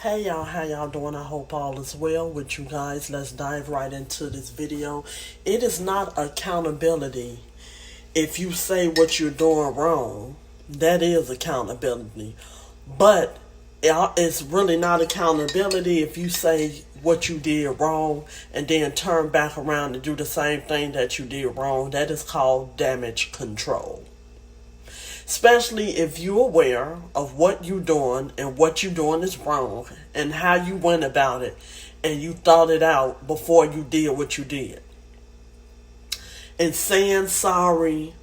Hey y'all, how y'all doing? I hope all is well with you guys. Let's dive right into this video. It is not accountability if you say what you're doing wrong. That is accountability. But it's really not accountability if you say what you did wrong and then turn back around and do the same thing that you did wrong. That is called damage control. Especially if you're aware of what you're doing and what you're doing is wrong and how you went about it and you thought it out before you did what you did. And saying sorry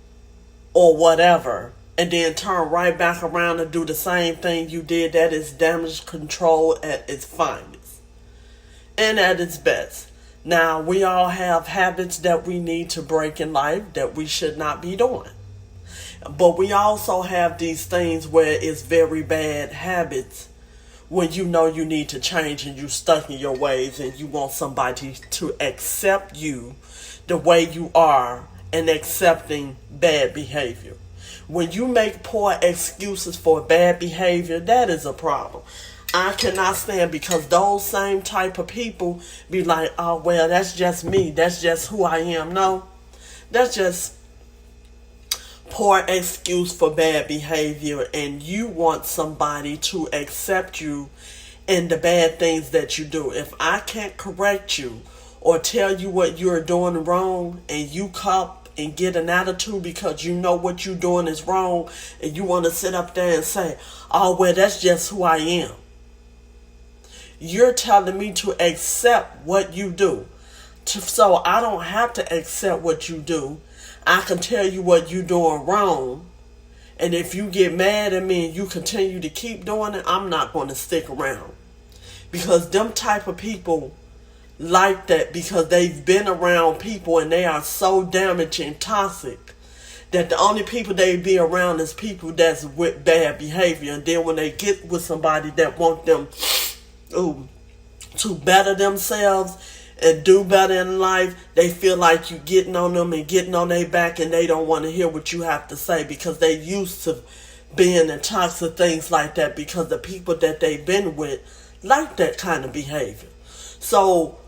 or whatever and then turn right back around and do the same thing you did, that is damage control at its finest and at its best. Now, we all have habits that we need to break in life that we should not be doing. But we also have these things where it's very bad habits when you know you need to change and you're stuck in your ways and you want somebody to accept you the way you are and accepting bad behavior. When you make poor excuses for bad behavior, that is a problem. I cannot stand because those same type of people be like, oh, well, that's just me. That's just who I am. No, that's just poor excuse for bad behavior, and you want somebody to accept you in the bad things that you do. If I can't correct you or tell you what you're doing wrong and you cop and get an attitude because you know what you're doing is wrong and you want to sit up there and say, oh, well, that's just who I am. You're telling me to accept what you do. So I don't have to accept what you do. I can tell you what you're doing wrong. And if you get mad at me and you continue to keep doing it, I'm not going to stick around. Because them type of people like that because they've been around people and they are so damaging and toxic that the only people they be around is people that's with bad behavior. And then when they get with somebody that want them to better themselves and do better in life, they feel like you getting on them and getting on their back and they don't want to hear what you have to say because they used to being in toxic things like that because the people that they've been with like that kind of behavior. So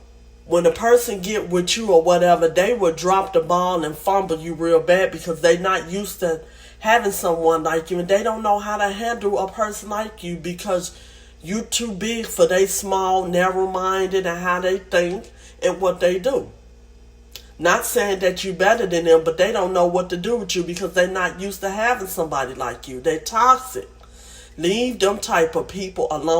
when a person get with you or whatever, they will drop the ball and fumble you real bad because they're not used to having someone like you and they don't know how to handle a person like you because you too big for they small, narrow-minded and how they think and what they do. Not saying that you better than them, but they don't know what to do with you because they're not used to having somebody like you. They're toxic. Leave them type of people alone.